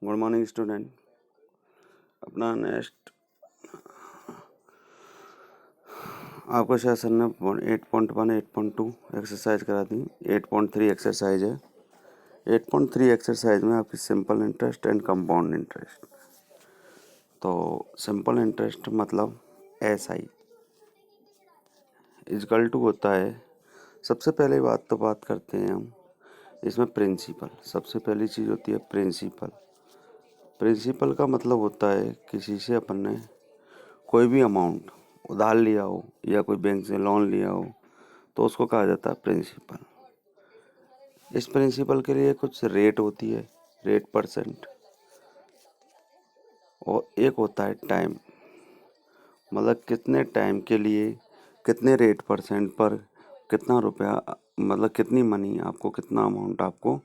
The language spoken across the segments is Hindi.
Good morning student. अपना नेक्स्ट आपको सेशन में 8.1 8.2 एक्सरसाइज करा दी। 8.3 एक्सरसाइज है। 8.3 एक्सरसाइज में आपकी simple interest and compound interest. तो सिंपल इंटरेस्ट मतलब SI इजकल टू होता है। सबसे पहले बात करते हैं हम इसमें प्रिंसिपल। सबसे पहली चीज़ होती है प्रिंसिपल। प्रिंसिपल का मतलब होता है किसी से अपन ने कोई भी अमाउंट उधार लिया हो या कोई बैंक से लोन लिया हो तो उसको कहा जाता है प्रिंसिपल। इस प्रिंसिपल के लिए कुछ रेट होती है, रेट परसेंट, और एक होता है टाइम, मतलब कितने टाइम के लिए कितने रेट परसेंट पर कितना रुपया, मतलब कितनी मनी आपको, कितना अमाउंट आपको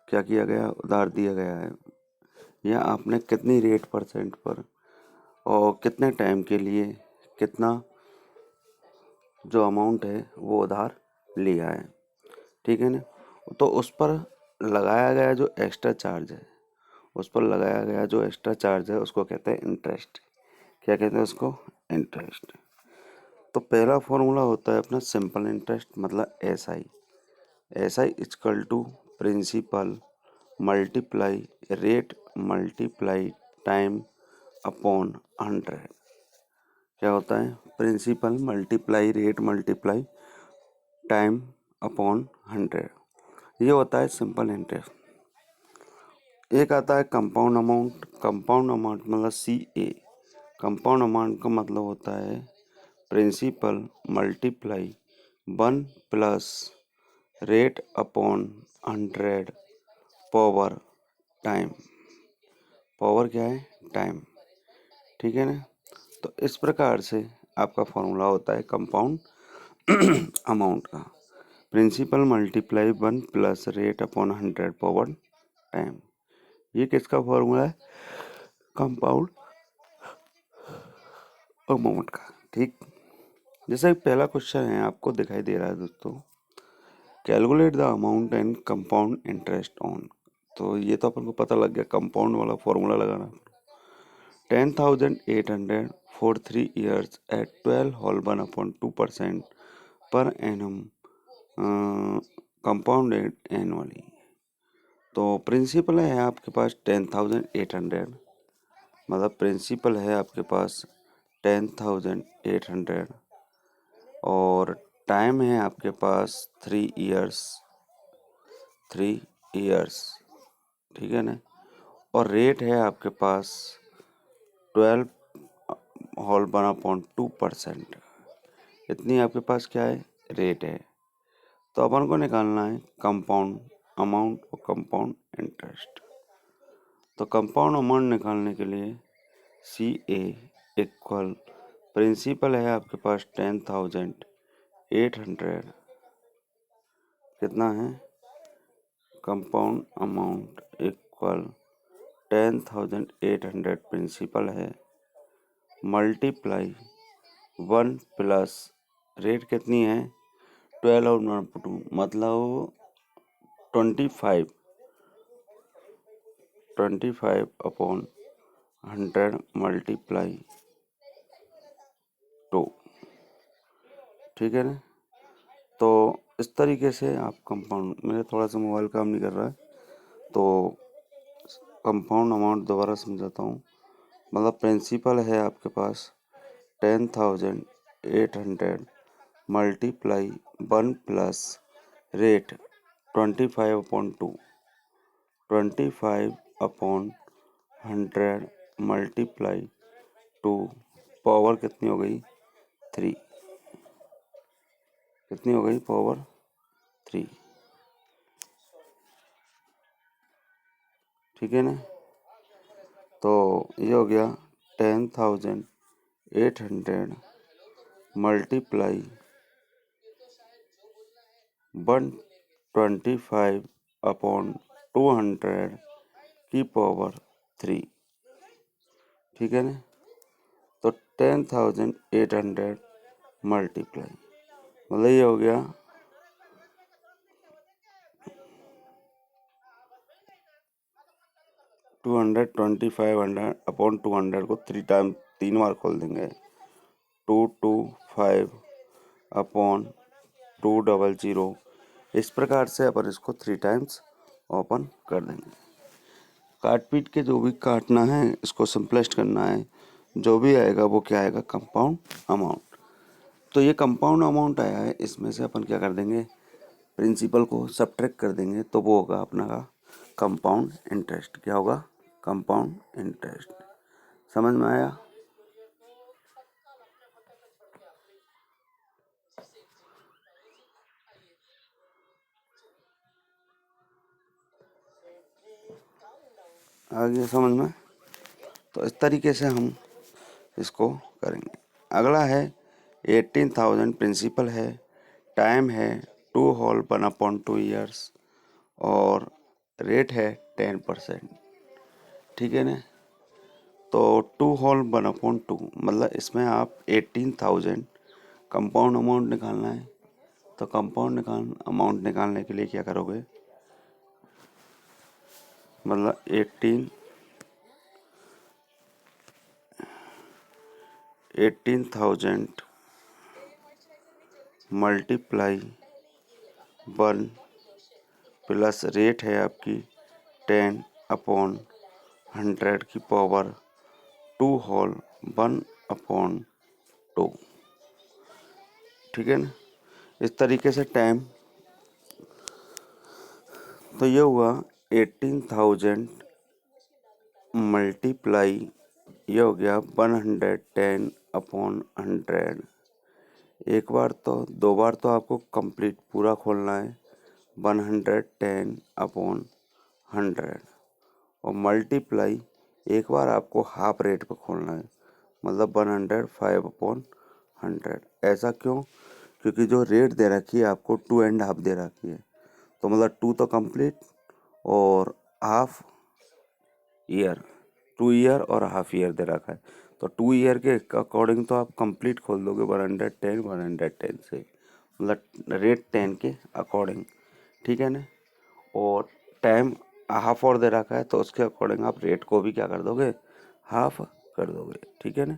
क्या किया गया, उधार दिया गया है, या आपने कितनी रेट परसेंट पर और कितने टाइम के लिए कितना जो अमाउंट है वो उधार लिया है। ठीक है ना। तो उस पर लगाया गया जो एक्स्ट्रा चार्ज है, उसको कहते हैं इंटरेस्ट। क्या कहते हैं उसको? इंटरेस्ट। तो पहला फॉर्मूला होता है अपना सिंपल इंटरेस्ट मतलब SI। SI equal to principal multiply rate multiply time upon 100। क्या होता है? Principal multiply rate multiply time upon 100। ये होता है सिंपल इंटरेस्ट। एक आता है कंपाउंड अमाउंट। कंपाउंड अमाउंट मतलब CA। कंपाउंड अमाउंट का मतलब होता है principal multiply 1 plus rate upon 100 power time. Power क्या है? टाइम। ठीक है ना। तो इस प्रकार से आपका फॉर्मूला होता है कंपाउंड अमाउंट का। Principal multiply 1 plus rate upon 100 power time. ये किसका फॉर्मूला है? कंपाउंड अमाउंट का। ठीक। जैसे पहला क्वेश्चन है आपको दिखाई दे रहा है दोस्तों, calculate the amount and compound interest on. तो ये तो अपन को पता लग गया, कंपाउंड वाला फॉर्मूला लगाना। 10,800 for 3 years at 12 whole 1/2% per annum compounded annually। तो प्रिंसिपल है आपके पास 10,800, मतलब प्रिंसिपल है आपके पास 10,800, और टाइम है आपके पास 3 इयर्स। ठीक है ना। और रेट है आपके पास 12 होल 1/2%। इतनी आपके पास क्या है? रेट है। तो अपन को निकालना है कंपाउंड अमाउंट और कंपाउंड इंटरेस्ट। तो कंपाउंड अमाउंट निकालने के लिए CA इक्वल प्रिंसिपल है आपके पास 10,800, कितना है? कंपाउंड अमाउंट इक्वल 10,800 प्रिंसिपल है मल्टीप्लाई 1 प्लस रेट कितनी है? 12 और 1/2 मतलब 25 अपॉन 100 मल्टीप्लाई 2। ठीक है ना। तो इस तरीके से आप कंपाउंड, मेरा थोड़ा सा मोबाइल काम नहीं कर रहा है तो कंपाउंड अमाउंट दोबारा समझाता हूँ। मतलब प्रिंसिपल है आपके पास 10,800 multiply 1 plus rate 25/2, 25/100 multiply 2, power कितनी हो गई? 3। कितनी हो गई? पावर 3। ठीक है ना। तो ये हो गया 10,800 मल्टीप्लाई 125/200 की पावर 3। ठीक है ना। तो 10,800 मल्टीप्लाई मतलब ये हो गया 200 2500 अपॉन 200 को 3 बार खोल देंगे। 225 अपॉन 200। इस प्रकार से अपन इसको 3 टाइम्स ओपन कर देंगे। काट पीट के जो भी काटना है इसको सिंपलेस्ट करना है, जो भी आएगा वो क्या आएगा, कंपाउंड अमाउंट। तो ये कंपाउंड अमाउंट आया है, इसमें से अपन क्या कर देंगे, प्रिंसिपल को सब्ट्रैक्ट कर देंगे, तो वो होगा अपना का कंपाउंड इंटरेस्ट। क्या होगा, कंपाउंड इंटरेस्ट। समझ में आया? आ गया समझ में? तो इस तरीके से हम इसको करेंगे। अगला है 18,000 प्रिंसिपल है, टाइम है 2 होल 1/2 ईयर्स और रेट है 10%। ठीक है ना? तो 2 होल 1/2 मतलब इसमें आप 18,000 कंपाउंड अमाउंट निकालना है। तो कंपाउंड अमाउंट निकालने के लिए क्या करोगे, मतलब 18,000 मल्टीप्लाई 1 प्लस रेट है आपकी 10/100 की पावर 2 होल 1/2। ठीक है ना? इस तरीके से टाइम, तो ये हुआ 18,000 मल्टीप्लाई, ये हो गया 110/100। एक बार तो, दो बार तो आपको कंप्लीट पूरा खोलना है 110/100, और मल्टीप्लाई एक बार आपको हाफ रेट पे खोलना है, मतलब 105/100। ऐसा क्यों? क्योंकि जो रेट दे रखी है आपको 2.5 दे रखी है, तो मतलब 2 तो कंप्लीट और हाफ ईयर, 2 ईयर और हाफ ईयर दे रखा है। तो 2 ईयर के अकॉर्डिंग तो आप कंप्लीट खोल दोगे 110 से, मतलब रेट 10 के अकॉर्डिंग। ठीक है ना? और टाइम हाफ और दे रखा है, तो उसके अकॉर्डिंग आप रेट को भी क्या कर दोगे, हाफ कर दोगे। ठीक है ना?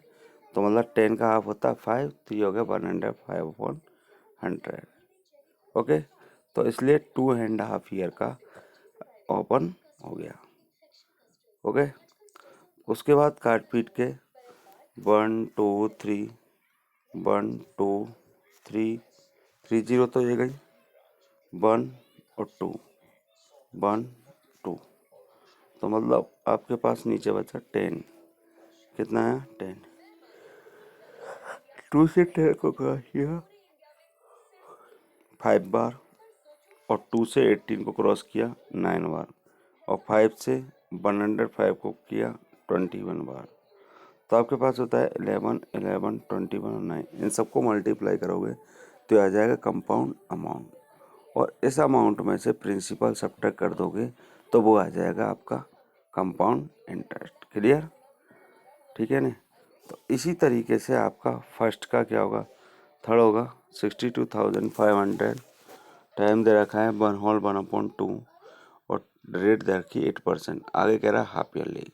तो मतलब 10 का हाफ होता है 5, तो ये हो गया 105/100। ओके, तो इसलिए 2.5 ईयर का ओपन हो गया। ओके, उसके बाद काट पीट के 1 2 3 1 2 3 3 0 तो ये गई, 1 और 2 1 2, तो मतलब आपके पास नीचे बचा 10। कितना है, 10। 2 से 10 को क्रॉस किया 5 बार, और 2 से 18 को क्रॉस किया 9 बार, और 5 से 105 को किया 21 बार। तो आपके पास होता है 11 11 21 और 9। इन सबको मल्टीप्लाई करोगे तो आ जाएगा कंपाउंड अमाउंट, और इस अमाउंट में से प्रिंसिपल सब्ट्रैक्ट कर दोगे तो वो आ जाएगा आपका कंपाउंड इंटरेस्ट। क्लियर? ठीक है ना? तो इसी तरीके से आपका फर्स्ट का क्या होगा, थर्ड होगा 62,500, टाइम दे रखा है 1 होल 1/2 और रेट दे रखी है 8%। आगे कह रहा है हाफ ईयरली।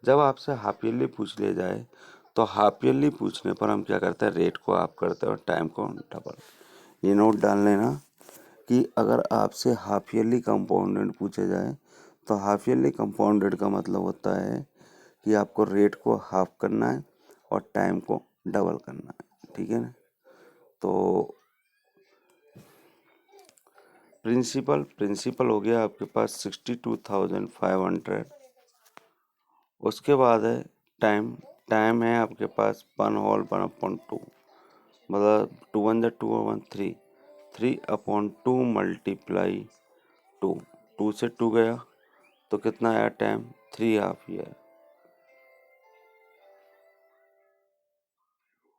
जब आपसे हाफ ईयरली पूछ लिया जाए तो हाफ ईयरली पूछने पर हम क्या करते हैं, रेट को आप करते हैं और टाइम को डबल। ये नोट डाल लेना कि अगर आपसे हाफ ईयरली कंपाउंडेड पूछे जाए तो हाफ ईयरली कंपाउंडेड का मतलब होता है कि आपको रेट को हाफ करना है और टाइम को डबल करना है। ठीक है ना? तो प्रिंसिपल हो गया आपके पास 62,500। उसके बाद है टाइम। टाइम है आपके पास 1 होल 1/2, मतलब 2 1 2 और 1 3, 3/2 मल्टीप्लाई 2, 2 से 2 गया तो कितना आया टाइम, 3 हाफ ईयर।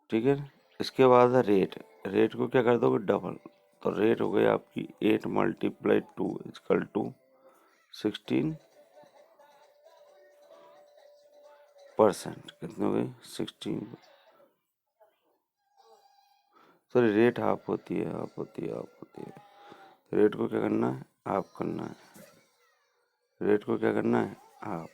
ठीक है? इसके बाद है रेट। रेट को क्या कर दोगे, डबल। तो रेट हो गई आपकी 8 मल्टीप्लाई 2 इक्वल टू 16%। कितनी हो गई, 16। सॉरी, रेट हाफ होती है, हाफ होती है, हाफ होती है। रेट को क्या करना है, हाफ करना है। रेट को क्या करना है, हाफ।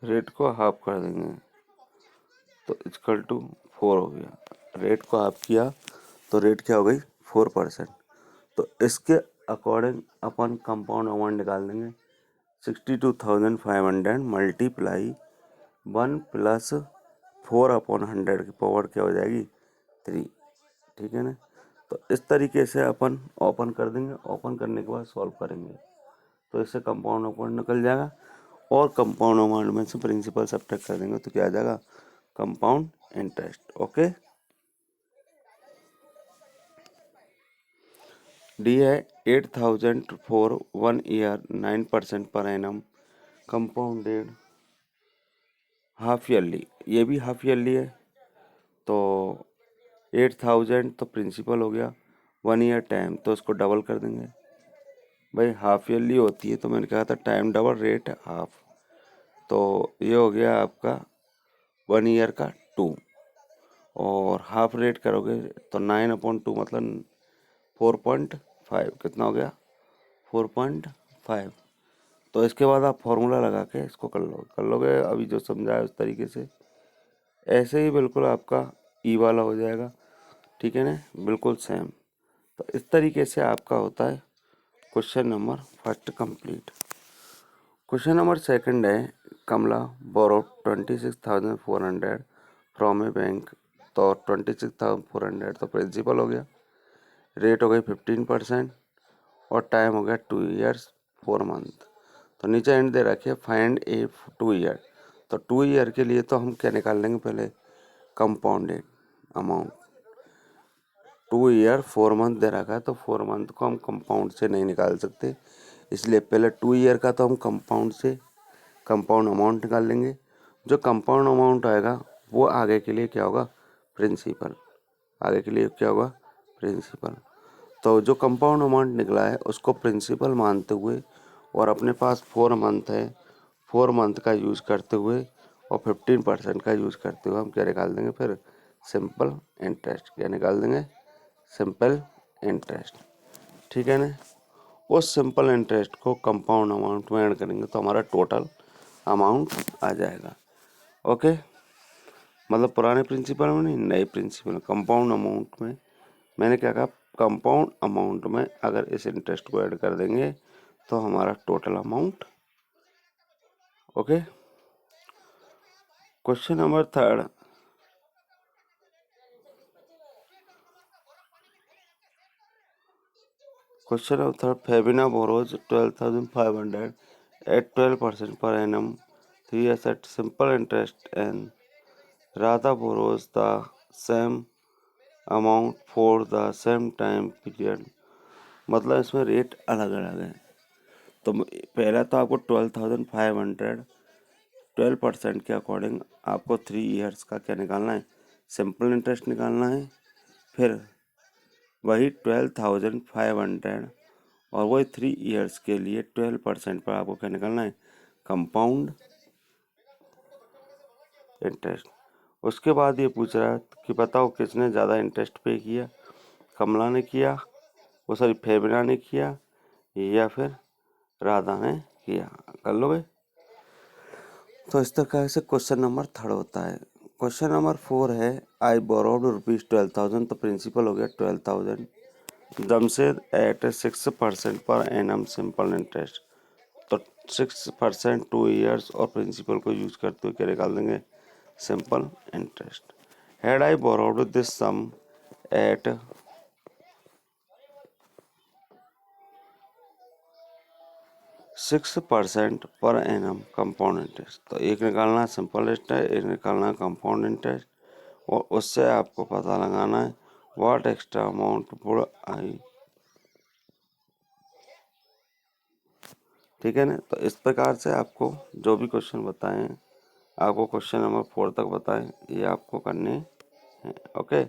रेट को हाफ कर देंगे तो इक्वल टू 4 हो गया। रेट को हाफ किया तो रेट क्या हो गई 4%। तो इसके अकॉर्डिंग अपन कंपाउंड अमाउंट निकाल देंगे 62,500 मल्टीप्लाई 1 प्लस 4/100 की पावर क्या हो जाएगी 3। ठीक है ना। तो इस तरीके से अपन ओपन कर देंगे। ओपन करने के बाद सॉल्व करेंगे तो इससे कंपाउंड अमाउंट निकल जाएगा और कंपाउंड अमाउंट में से प्रिंसिपल सब्ट्रैक्ट कर देंगे तो क्या आ जाएगा कंपाउंड इंटरेस्ट। ओके। डी है 8,000 for 1 year 9% per annum compounded half yearly. ये भी हाफ ईयरली है तो 8,000 तो प्रिंसिपल हो गया, 1 ईयर टाइम तो उसको डबल कर देंगे। भाई हाफ ईयरली होती है तो मैंने कहा था टाइम डबल रेट हाफ, तो ये हो गया आपका 1 ईयर का 2 और हाफ रेट करोगे तो 9/2 मतलब 4.5 कितना हो गया 4.5। तो इसके बाद आप फॉर्मूला लगा के इसको कर लोगे अभी जो समझाया उस तरीके से। ऐसे ही बिल्कुल आपका ई वाला हो जाएगा। ठीक है ना, बिल्कुल सेम। तो इस तरीके से आपका होता है question number first complete. Question number second है कमला बोरोड 26,400 फ्रॉम ए बैंक। तो 26,400 तो प्रिंसिपल हो गया, रेट हो गई 15% और टाइम हो गया 2 ईयर्स 4 मंथ। तो नीचे एंड दे रखे फाइंड ए 2 ईयर। तो 2 ईयर के लिए तो हम क्या निकाल लेंगे पहले कंपाउंडेड अमाउंट। 2 ईयर 4 मंथ दे रखा है तो 4 मंथ को हम कंपाउंड से नहीं निकाल सकते, इसलिए पहले 2 ईयर का तो हम कंपाउंड से कंपाउंड अमाउंट निकाल लेंगे। जो कंपाउंड अमाउंट आएगा वो आगे के लिए क्या होगा प्रिंसिपल। आगे के लिए क्या होगा प्रिंसिपल। तो जो कंपाउंड अमाउंट निकला है उसको प्रिंसिपल मानते हुए और अपने पास 4 मंथ है, 4 मंथ का यूज़ करते हुए और 15% का यूज़ करते हुए हम क्या निकाल देंगे फिर सिंपल इंटरेस्ट। क्या निकाल देंगे सिंपल इंटरेस्ट। ठीक है ना। उस सिंपल इंटरेस्ट को कंपाउंड अमाउंट में ऐड करेंगे तो हमारा टोटल अमाउंट आ जाएगा। ओके, मतलब पुराने प्रिंसिपल में नहीं, नए प्रिंसिपल कंपाउंड अमाउंट में। मैंने क्या कहा कंपाउंड अमाउंट में अगर इस इंटरेस्ट को ऐड कर देंगे तो हमारा total amount. Okay. Question number third Febina borrows 12,500 at 12% per annum 3 years at simple interest and Radha borrows the same amount for the same time period। मतलब इसमें रेट अलग अलग है। तो पहला तो आपको 12,500 12% के अकॉर्डिंग आपको 3 ईयर्स का क्या निकालना है सिंपल इंटरेस्ट निकालना है। फिर वही 12,500 और वही 3 ईयर्स के लिए 12% पर आपको क्या निकालना है कंपाउंड इंटरेस्ट। उसके बाद ये पूछ रहा है कि बताओ किसने ज़्यादा इंटरेस्ट पे किया, कमला ने किया, वो सॉरी फेबिना ने किया या फिर राधा ने किया। कर लोगे। तो इस तरह से क्वेश्चन नंबर थर्ड होता है। क्वेश्चन नंबर 4 है आई बोरोड ₹12,000 तो प्रिंसिपल हो गया 12,000 Jamshed eight 6% per annum simple interest. तो 6% 2 ईयर्स और प्रिंसिपल को यूज करते हुए क्या निकाल देंगे simple interest. Had I borrowed this sum at 6% per annum compound interest. तो एक निकालना सिंपल इंटरेस्ट, एक निकालना कंपाउंड इंटरेस्ट और उससे आपको पता लगाना है what extra amount would I. ठीक है ना। तो इस प्रकार से आपको जो भी क्वेश्चन बताएं, आपको क्वेश्चन नंबर 4 तक बताएं, ये आपको करने हैं। ओके।